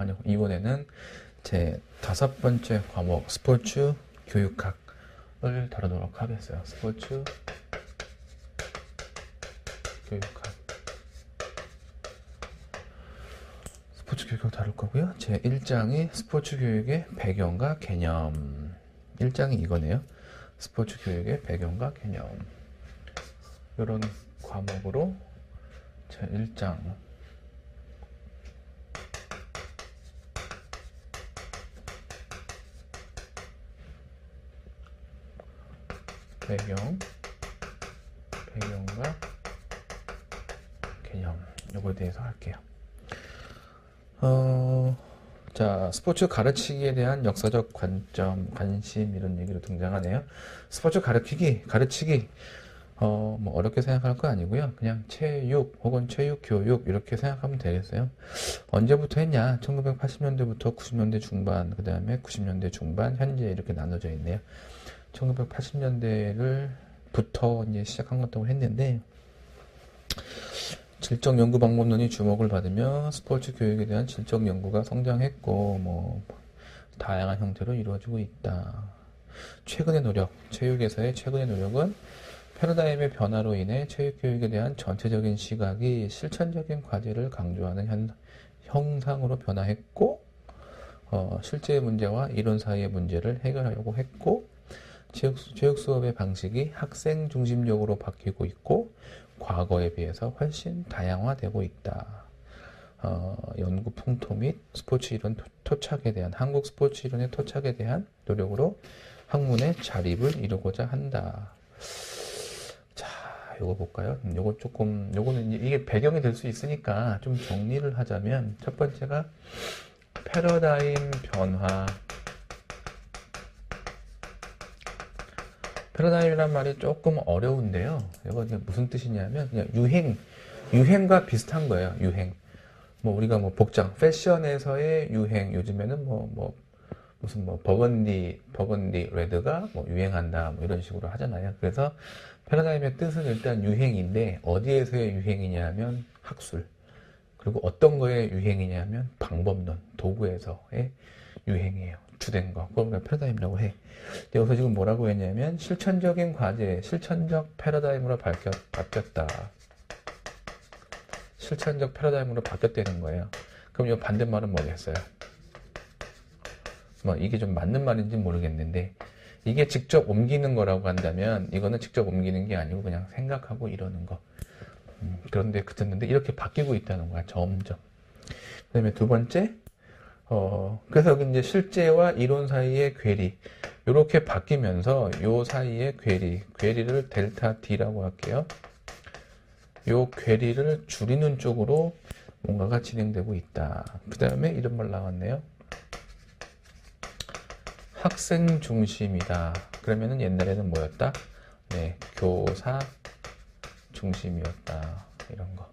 아니고 이번에는 제 5번째 과목 스포츠 교육학을 다루도록 하겠어요. 스포츠 교육학. 스포츠 교육학 다룰 거고요. 제 1장이 스포츠 교육의 배경과 개념. 1장이 이거네요. 스포츠 교육의 배경과 개념. 이런 과목으로 제 1장 배경과 개념 요거에 대해서 할게요. 자, 스포츠 가르치기에 대한 역사적 관점, 관심 이런 얘기로 등장하네요. 스포츠 가르치기 뭐 어렵게 생각할 거 아니고요. 그냥 체육 혹은 체육 교육 이렇게 생각하면 되겠어요. 언제부터 했냐? 1980년대부터 90년대 중반, 그 다음에 90년대 중반, 현재 이렇게 나눠져 있네요. 1980년대부터 이제 시작한 것다고 했는데, 질적 연구 방법론이 주목을 받으며 스포츠 교육에 대한 질적 연구가 성장했고, 뭐 다양한 형태로 이루어지고 있다. 최근의 노력, 체육에서의 최근의 노력은 패러다임의 변화로 인해 체육교육에 대한 전체적인 시각이 실천적인 과제를 강조하는 형상으로 변화했고, 실제 문제와 이론 사이의 문제를 해결하려고 했고, 체육 수업의 방식이 학생 중심적으로 바뀌고 있고, 과거에 비해서 훨씬 다양화되고 있다. 연구 풍토 및 스포츠 이론 토착에 대한, 한국 스포츠 이론의 토착에 대한 노력으로 학문의 자립을 이루고자 한다. 자, 요거 볼까요? 요거는 이게 배경이 될 수 있으니까 좀 정리를 하자면, 첫 번째가 패러다임 변화. 패러다임이란 말이 조금 어려운데요. 이거 무슨 뜻이냐면, 그냥 유행과 비슷한 거예요. 유행. 뭐 우리가 뭐 복장, 패션에서의 유행, 요즘에는 무슨 버건디 레드가 뭐 유행한다, 뭐 이런 식으로 하잖아요. 그래서 패러다임의 뜻은 일단 유행인데, 어디에서의 유행이냐면 학술. 그리고 어떤 거의 유행이냐면 방법론, 도구에서의 유행이에요. 주된 거. 그걸 우리가 패러다임이라고 해. 여기서 지금 뭐라고 했냐면, 실천적인 과제, 실천적 패러다임으로 바뀌었다. 실천적 패러다임으로 바뀌었다는 거예요. 그럼 이 반대말은 뭐겠어요? 뭐 이게 좀 맞는 말인지 모르겠는데, 이게 직접 옮기는 거라고 한다면, 이거는 직접 옮기는 게 아니고 그냥 생각하고 이러는 거. 그런데 그랬는데 이렇게 바뀌고 있다는 거야, 점점. 그 다음에 두 번째, 그래서 여기 이제 실제와 이론 사이의 괴리, 이렇게 바뀌면서 요 사이의 괴리를 델타 D라고 할게요. 요 괴리를 줄이는 쪽으로 뭔가가 진행되고 있다. 그 다음에 이런 말 나왔네요. 학생 중심이다. 그러면은 옛날에는 뭐였다? 네, 교사 중심이었다. 이런 거.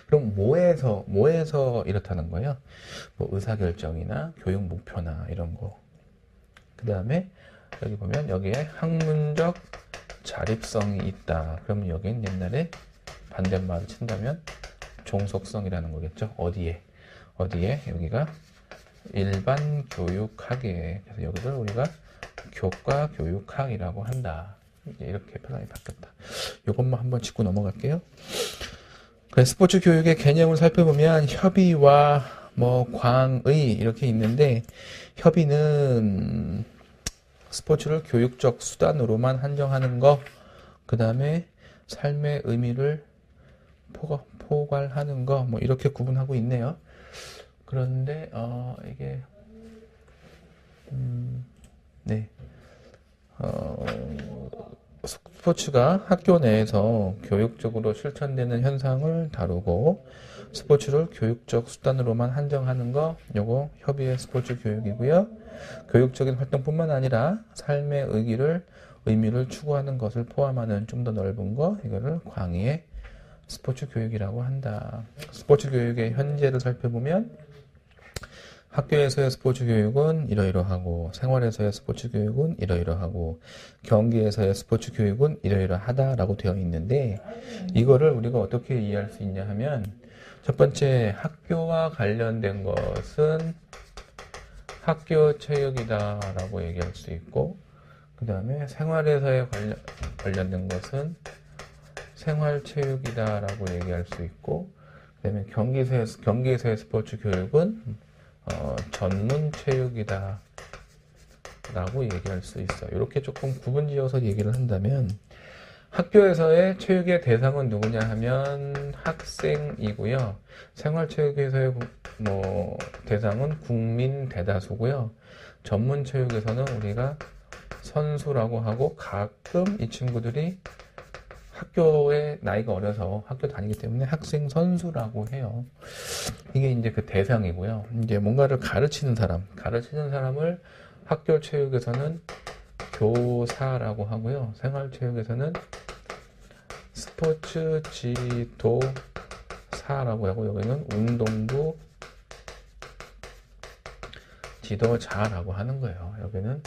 그럼 뭐에서 이렇다는 거예요? 뭐 의사결정이나 교육 목표나 이런 거. 그 다음에 여기 보면 여기에 학문적 자립성이 있다. 그러면 여기는 옛날에 반대말을 친다면 종속성이라는 거겠죠. 어디에 여기가 일반 교육학에, 그래서 여기를 우리가 교과 교육학이라고 한다. 이렇게 표현이 바뀌었다. 이것만 한번 짚고 넘어갈게요. 스포츠 교육의 개념을 살펴보면 협의와 뭐 광의 이렇게 있는데, 협의는 스포츠를 교육적 수단으로만 한정하는 거, 그 다음에 삶의 의미를 포괄하는 거, 뭐 이렇게 구분하고 있네요. 그런데 이게 네. 스포츠가 학교 내에서 교육적으로 실천되는 현상을 다루고, 스포츠를 교육적 수단으로만 한정하는 거, 요거 협의의 스포츠 교육이고요. 교육적인 활동뿐만 아니라 삶의 의미를 추구하는 것을 포함하는 좀 더 넓은 거, 이거를 광의의 스포츠 교육이라고 한다. 스포츠 교육의 현재를 살펴보면, 학교에서의 스포츠 교육은 이러이러하고, 생활에서의 스포츠 교육은 이러이러하고, 경기에서의 스포츠 교육은 이러이러하다라고 되어 있는데, 이거를 우리가 어떻게 이해할 수 있냐 하면, 첫 번째, 학교와 관련된 것은 학교 체육이다라고 얘기할 수 있고, 그 다음에 생활에서에 관련된 것은 생활체육이다라고 얘기할 수 있고, 그 다음에 경기에서의 스포츠 교육은 전문체육이다 라고 얘기할 수 있어요. 이렇게 조금 구분지어서 얘기를 한다면, 학교에서의 체육의 대상은 누구냐 하면 학생이고요. 생활체육에서의 대상은 국민 대다수고요. 전문체육에서는 우리가 선수라고 하고, 가끔 이 친구들이 학교에 나이가 어려서 학교 다니기 때문에 학생 선수라고 해요. 이게 이제 그 대상이고요. 이제 뭔가를 가르치는 사람을 학교 체육에서는 교사라고 하고요. 생활체육에서는 스포츠 지도사라고 하고, 여기는 운동부 지도자라고 하는 거예요. 여기는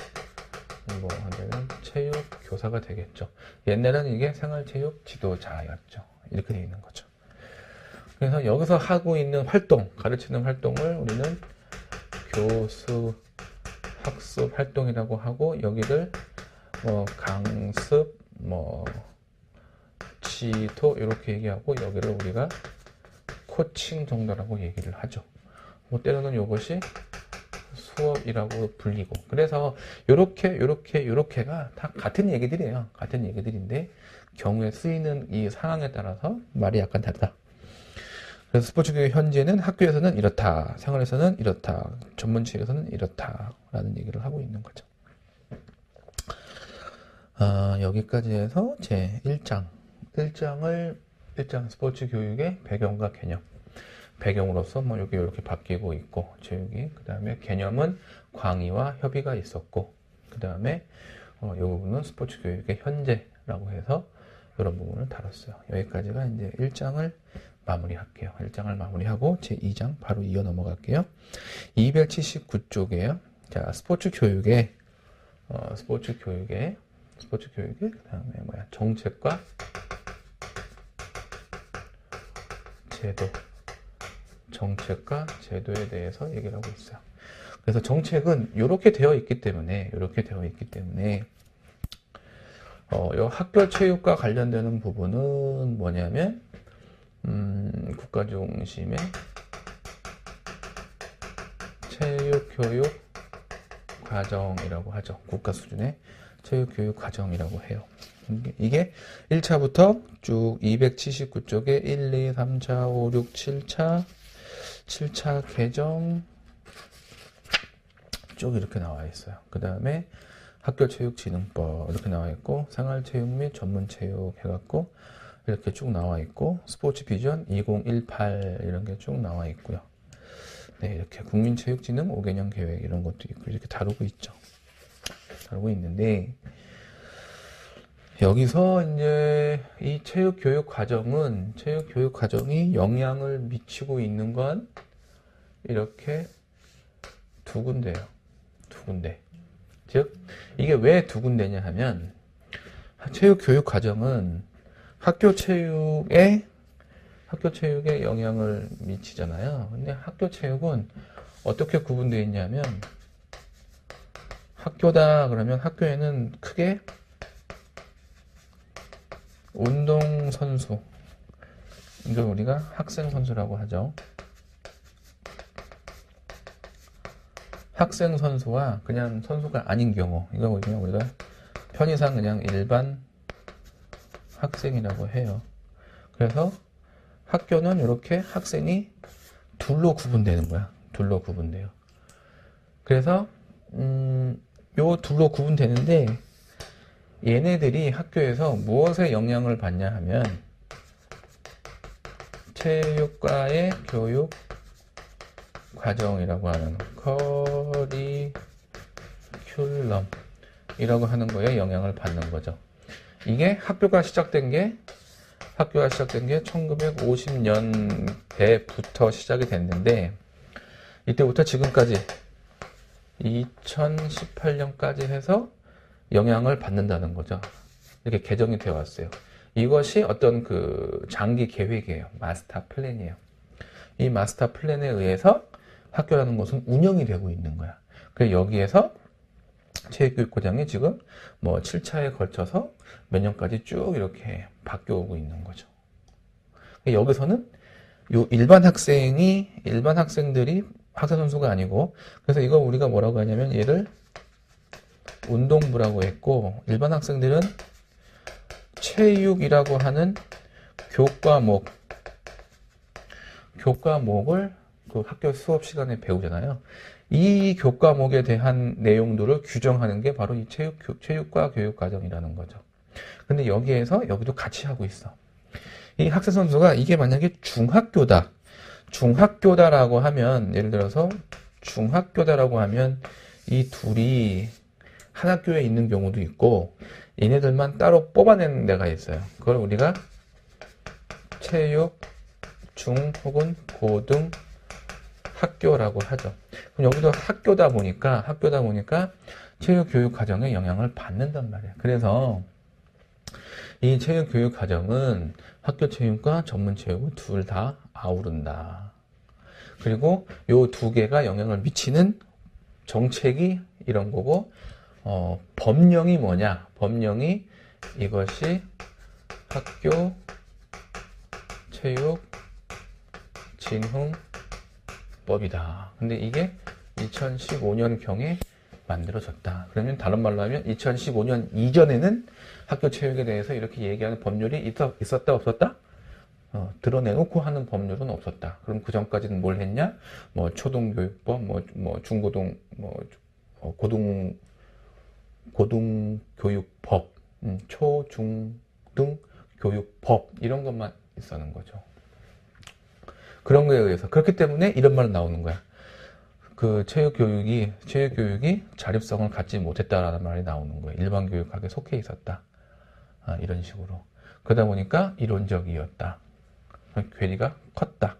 한데는 체육 교사가 되겠죠. 옛날에는 이게 생활체육 지도자였죠. 이렇게 되어 있는 거죠. 그래서 여기서 하고 있는 가르치는 활동을 우리는 교수 학습 활동이라고 하고, 여기를 강습, 지도 이렇게 얘기하고, 여기를 우리가 코칭 정도라고 얘기를 하죠. 때로는 이것이 수업이라고 불리고, 그래서 요렇게가 다 같은 얘기들이에요. 같은 얘기들인데 경우에 쓰이는 이 상황에 따라서 말이 약간 다르다. 그래서 스포츠 교육 현재는 학교에서는 이렇다, 생활에서는 이렇다, 전문체육에서는 이렇다라는 얘기를 하고 있는 거죠. 여기까지 해서 제 1장 스포츠 교육의 배경과 개념. 배경으로서 여기 이렇게 바뀌고 있고, 체육이. 그 다음에 개념은 광의와 협의가 있었고, 그 다음에 이 부분은 스포츠 교육의 현재라고 해서 이런 부분을 다뤘어요. 여기까지가 이제 1장을 마무리할게요. 1장을 마무리하고 제 2장 바로 이어 넘어갈게요. 279쪽이에요. 자, 스포츠 교육의 그 다음에 정책과 제도에 대해서 얘기를 하고 있어요. 그래서 정책은 이렇게 되어 있기 때문에 이 학교 체육과 관련되는 부분은 뭐냐면 국가 중심의 체육교육 과정이라고 하죠. 국가 수준의 체육교육 과정이라고 해요. 이게 1차부터 쭉 279쪽에 1, 2, 3, 4, 5, 6, 7차 개정 쭉 이렇게 나와 있어요. 그 다음에 학교체육진흥법 이렇게 나와 있고, 생활체육 및 전문체육 해갖고 이렇게 쭉 나와 있고, 스포츠 비전 2018 이런 게 쭉 나와 있고요. 네, 이렇게 국민체육진흥 5개년 계획 이런 것도 있고 이렇게 다루고 있는데, 여기서 이제 이 체육교육 과정이 영향을 미치고 있는 건 이렇게 두 군데. 즉, 이게 왜 두 군데냐 하면, 체육교육 과정은 학교 체육에 영향을 미치잖아요. 근데 학교 체육은 어떻게 구분되어 있냐면, 학교다 그러면 학교에는 크게 운동선수, 이걸 우리가 학생선수라고 하죠. 학생선수와 그냥 선수가 아닌 경우, 이거 그냥 우리가 편의상 그냥 일반 학생이라고 해요. 그래서 학교는 이렇게 학생이 둘로 구분되는 거야. 둘로 구분돼요. 그래서 요 둘로 구분되는데, 얘네들이 학교에서 무엇에 영향을 받냐 하면 체육과의 교육 과정이라고 하는 커리큘럼이라고 하는 거에 영향을 받는 거죠. 이게 학교가 시작된 게 1950년대부터 시작이 됐는데, 이때부터 지금까지 2018년까지 해서 영향을 받는다는 거죠. 이렇게 개정이 되어 왔어요. 이것이 어떤 그 장기 계획이에요. 마스터 플랜이에요. 이 마스터 플랜에 의해서 학교라는 것은 운영이 되고 있는 거야. 그래서 여기에서 체육교육과정이 지금 뭐 7차에 걸쳐서 몇 년까지 쭉 이렇게 바뀌어오고 있는 거죠. 여기서는 요 일반 학생들이 학생 선수가 아니고, 그래서 이거 우리가 뭐라고 하냐면 얘를 운동부라고 했고, 일반 학생들은 체육이라고 하는 교과목을 그 학교 수업 시간에 배우잖아요. 이 교과목에 대한 내용들을 규정하는 게 바로 이 체육과 교육과정이라는 거죠. 근데 여기도 같이 하고 있어. 이 학생 선수가 이게 만약에 중학교다라고 하면, 예를 들어서 중학교다라고 하면 이 둘이 한 학교에 있는 경우도 있고, 얘네들만 따로 뽑아내는 데가 있어요. 그걸 우리가 체육, 중 혹은 고등 학교라고 하죠. 그럼 여기도 학교다 보니까 체육교육 과정에 영향을 받는단 말이에요. 그래서 이 체육교육 과정은 학교 체육과 전문 체육을 둘 다 아우른다. 그리고 요 두 개가 영향을 미치는 정책이 이런 거고, 법령이 뭐냐? 법령이 이것이 학교 체육 진흥법이다. 근데 이게 2015년경에 만들어졌다. 그러면 다른 말로 하면 2015년 이전에는 학교 체육에 대해서 이렇게 얘기하는 법률이 있었다 없었다? 드러내놓고 하는 법률은 없었다. 그럼 그 전까지는 뭘 했냐? 뭐 초등교육법, 뭐 중고등, 고등교육법, 초중등 교육법 이런 것만 있었는 거죠. 그런 거에 의해서. 그렇기 때문에 이런 말은 나오는 거야. 그 체육교육이 자립성을 갖지 못했다라는 말이 나오는 거예요. 일반 교육학에 속해 있었다. 이런 식으로. 그러다 보니까 이론적이었다. 괴리가 컸다.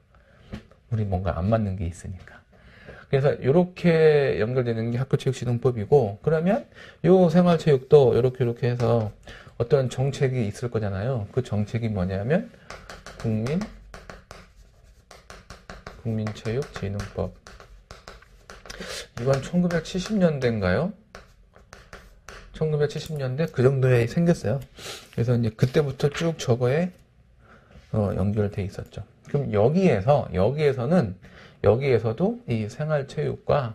우리 뭔가 안 맞는 게 있으니까. 그래서 이렇게 연결되는 게 학교체육진흥법이고, 그러면 요 생활체육도 이렇게 해서 어떤 정책이 있을 거잖아요. 그 정책이 뭐냐면 국민체육진흥법. 이건 1970년대인가요? 1970년대 그 정도에 생겼어요. 그래서 이제 그때부터 쭉 저거에 연결돼 있었죠. 그럼 여기에서도 이 생활체육과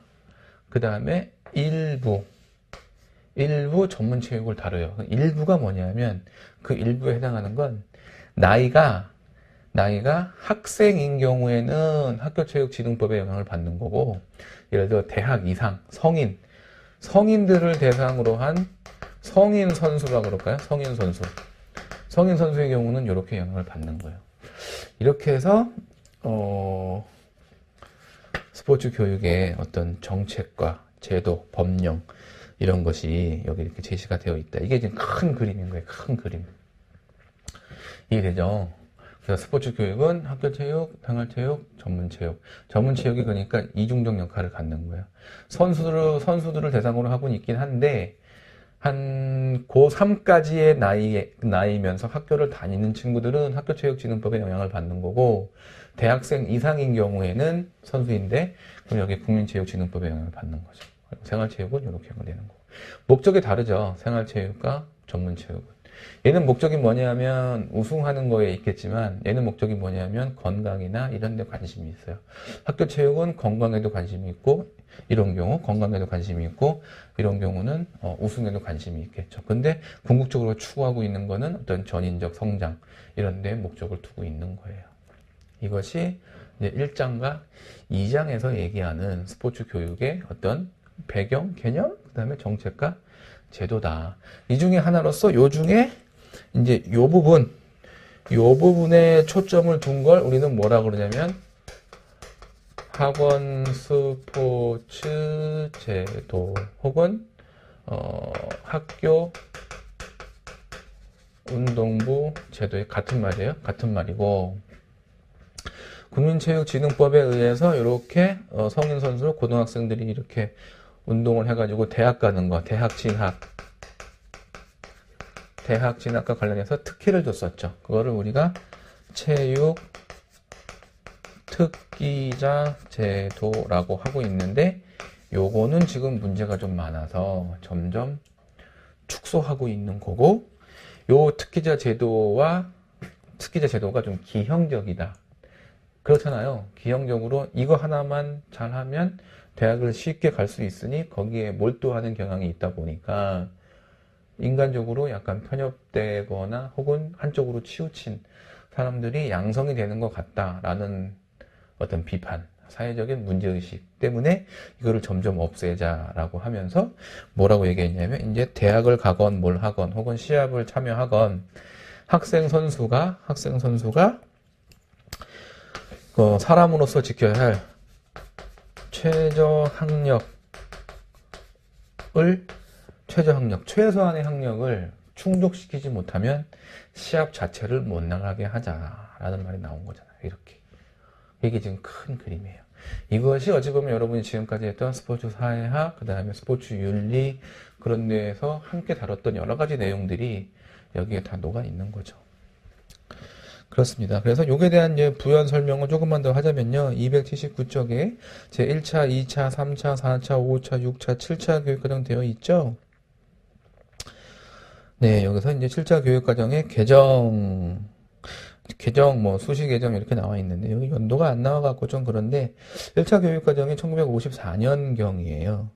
그 다음에 일부 전문체육을 다뤄요. 일부가 뭐냐면 그 일부에 해당하는 건 나이가 학생인 경우에는 학교체육진흥법에 영향을 받는 거고, 예를 들어 대학 이상 성인들을 대상으로 한 성인 선수라고 그럴까요? 성인 선수의 경우는 이렇게 영향을 받는 거예요. 이렇게 해서 스포츠 교육의 어떤 정책과 제도, 법령 이런 것이 여기 이렇게 제시가 되어 있다. 이게 지금 큰 그림인 거예요. 큰 그림. 이해되죠? 그래서 스포츠 교육은 학교체육, 생활체육, 전문체육이 그러니까 이중적 역할을 갖는 거예요. 선수들을 대상으로 하고 있긴 한데, 한 고3까지의 나이면서 학교를 다니는 친구들은 학교체육진흥법에 영향을 받는 거고, 대학생 이상인 경우에는 선수인데, 그럼 여기 국민체육진흥법에 영향을 받는 거죠. 생활체육은 이렇게 연결되는 거고. 목적이 다르죠. 생활체육과 전문체육은. 얘는 목적이 뭐냐면 우승하는 거에 있겠지만, 얘는 목적이 뭐냐면 건강이나 이런 데 관심이 있어요. 학교 체육은 건강에도 관심이 있고, 이런 경우 건강에도 관심이 있고, 이런 경우는 우승에도 관심이 있겠죠. 근데 궁극적으로 추구하고 있는 거는 어떤 전인적 성장 이런 데 목적을 두고 있는 거예요. 이것이 이제 1장과 2장에서 얘기하는 스포츠 교육의 어떤 배경, 개념, 그 다음에 정책과 제도다. 이 중에 하나로서 요 중에 이제 요 부분에 초점을 둔 걸 우리는 뭐라 그러냐면 학원 스포츠 제도 혹은 학교 운동부 제도의 같은 말이에요. 같은 말이고, 국민체육진흥법에 의해서 이렇게 성인 선수, 고등학생들이 이렇게 운동을 해가지고 대학 가는 거, 대학 진학과 관련해서 특혜를 줬었죠. 그거를 우리가 체육 특기자 제도라고 하고 있는데, 요거는 지금 문제가 좀 많아서 점점 축소하고 있는 거고, 요 특기자 제도가 좀 기형적이다. 그렇잖아요. 기형적으로 이거 하나만 잘하면 대학을 쉽게 갈 수 있으니 거기에 몰두하는 경향이 있다 보니까 인간적으로 약간 편협되거나 혹은 한쪽으로 치우친 사람들이 양성이 되는 것 같다라는 어떤 비판, 사회적인 문제의식 때문에 이거를 점점 없애자라고 하면서 뭐라고 얘기했냐면, 이제 대학을 가건 뭘 하건 혹은 시합을 참여하건 학생 선수가 사람으로서 지켜야 할 최소한의 학력을 충족시키지 못하면 시합 자체를 못 나가게 하자라는 말이 나온 거잖아요. 이렇게. 이게 지금 큰 그림이에요. 이것이 어찌 보면 여러분이 지금까지 했던 스포츠 사회학, 그 다음에 스포츠 윤리, 그런 데에서 함께 다뤘던 여러 가지 내용들이 여기에 다 녹아 있는 거죠. 그렇습니다. 그래서 요에 대한 이제 부연 설명을 조금만 더 하자면요. 279쪽에 제 1차, 2차, 3차, 4차, 5차, 6차, 7차 교육과정 되어 있죠. 네, 여기서 이제 7차 교육과정의 개정, 뭐 수시 개정 이렇게 나와 있는데 여기 연도가 안 나와갖고 좀 그런데 1차 교육과정이 1954년경이에요.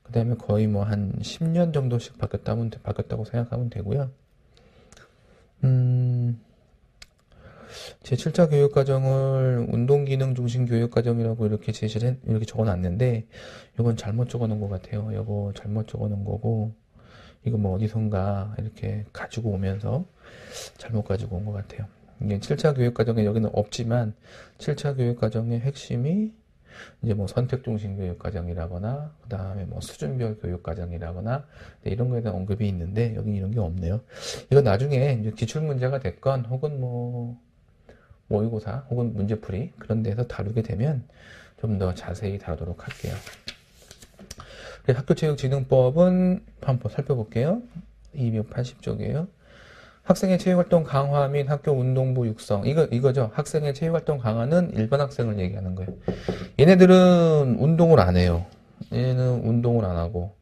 그 다음에 거의 뭐 한 10년 정도씩 바뀌었다고 생각하면 되고요. 제 7차 교육과정을 운동기능 중심 교육과정이라고 이렇게 이렇게 적어놨는데, 이건 잘못 적어놓은 것 같아요. 이거 잘못 적어놓은 거고, 이거 뭐 어디선가 이렇게 가지고 오면서 잘못 가지고 온 것 같아요. 이게 7차 교육과정에 여기는 없지만, 7차 교육과정의 핵심이 이제 뭐 선택 중심 교육과정이라거나, 그 다음에 뭐 수준별 교육과정이라거나, 이런 거에 대한 언급이 있는데, 여기 이런 게 없네요. 이건 나중에 이제 기출문제가 됐건, 혹은 뭐, 모의고사 혹은 문제풀이 그런 데서 다루게 되면 좀 더 자세히 다루도록 할게요. 학교체육진흥법은 한번 살펴볼게요. 280쪽이에요. 학생의 체육활동 강화 및 학교 운동부 육성. 이거죠. 학생의 체육활동 강화는 일반 학생을 얘기하는 거예요. 얘네들은 운동을 안 해요. 얘는 운동을 안 하고,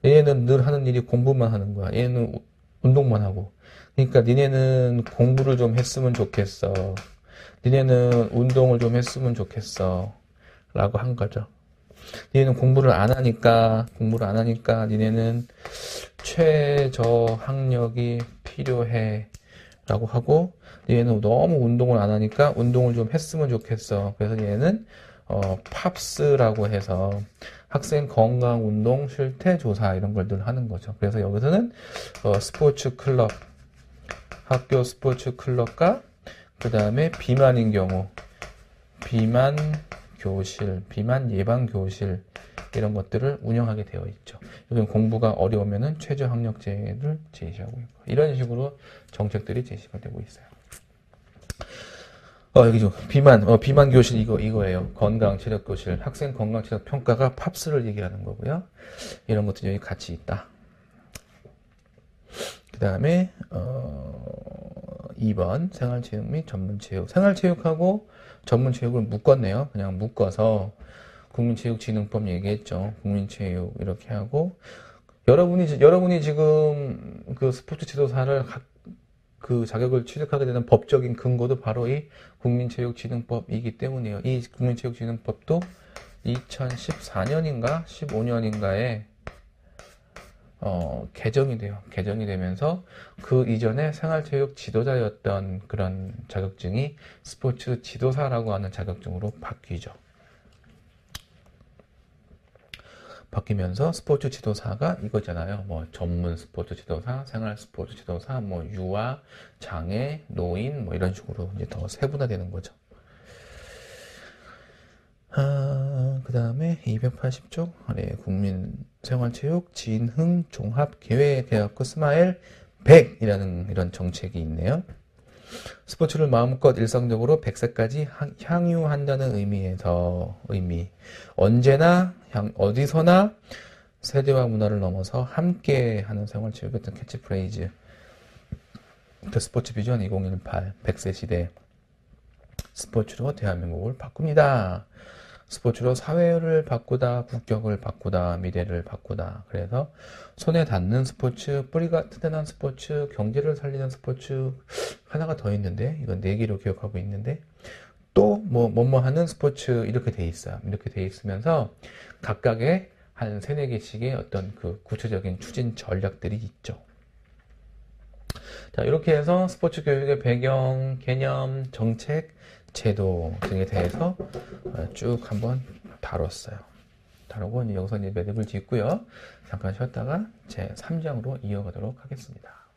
얘는 늘 하는 일이 공부만 하는 거야. 얘는 운동만 하고. 그러니까 니네는 공부를 좀 했으면 좋겠어. 니네는 운동을 좀 했으면 좋겠어. 라고 한 거죠. 니네는 공부를 안 하니까 니네는 최저 학력이 필요해. 라고 하고, 니네는 너무 운동을 안 하니까 운동을 좀 했으면 좋겠어. 그래서 얘는, 팝스라고 해서 학생 건강 운동 실태 조사 이런 걸 늘 하는 거죠. 그래서 여기서는, 스포츠 클럽, 학교 스포츠 클럽과 그 다음에 비만인 경우 비만 교실, 비만 예방 교실 이런 것들을 운영하게 되어 있죠. 여기는 공부가 어려우면은 최저 학력제를 제시하고 있고 이런 식으로 정책들이 제시가 되고 있어요. 여기 좀 비만 교실 이거예요. 건강 체력 교실, 학생 건강 체력 평가가 팝스를 얘기하는 거고요. 이런 것들이 여기 같이 있다. 그 다음에 2번 생활체육 및 전문체육. 생활체육하고 전문체육을 묶었네요. 그냥 묶어서 국민체육진흥법 얘기했죠. 국민체육 이렇게 하고 여러분이 지금 그 스포츠 지도사를 그 자격을 취득하게 되는 법적인 근거도 바로 이 국민체육진흥법이기 때문이에요. 이 국민체육진흥법도 2014년인가 15년인가에 개정이 돼요. 개정이 되면서 그 이전에 생활체육 지도자였던 그런 자격증이 스포츠 지도사라고 하는 자격증으로 바뀌죠. 바뀌면서 스포츠 지도사가 이거잖아요. 뭐 전문 스포츠 지도사, 생활 스포츠 지도사, 뭐 유아, 장애, 노인 뭐 이런 식으로 이제 더 세분화되는 거죠. 그 다음에 280쪽 아래 국민생활체육 진흥 종합계획대학교 스마일 100이라는 이런 정책이 있네요. 스포츠를 마음껏 일상적으로 100세까지 향유한다는 의미. 언제나 어디서나 세대와 문화를 넘어서 함께하는 생활체육 같은 캐치프레이즈. 그 스포츠 비전 2018 100세 시대 스포츠로 대한민국을 바꿉니다. 스포츠로 사회를 바꾸다, 국격을 바꾸다, 미래를 바꾸다. 그래서 손에 닿는 스포츠, 뿌리가 튼튼한 스포츠, 경제를 살리는 스포츠 하나가 더 있는데 이건 4개로 기억하고 있는데 또 뭐뭐 하는 스포츠 이렇게 돼 있어요. 이렇게 돼 있으면서 각각의 한 3, 4개씩의 어떤 그 구체적인 추진 전략들이 있죠. 자, 이렇게 해서 스포츠 교육의 배경, 개념, 정책, 제도 등에 대해서 쭉 한번 다뤘어요. 다루고 여기서 이제 매듭을 짓고요. 잠깐 쉬었다가 제 3장으로 이어가도록 하겠습니다.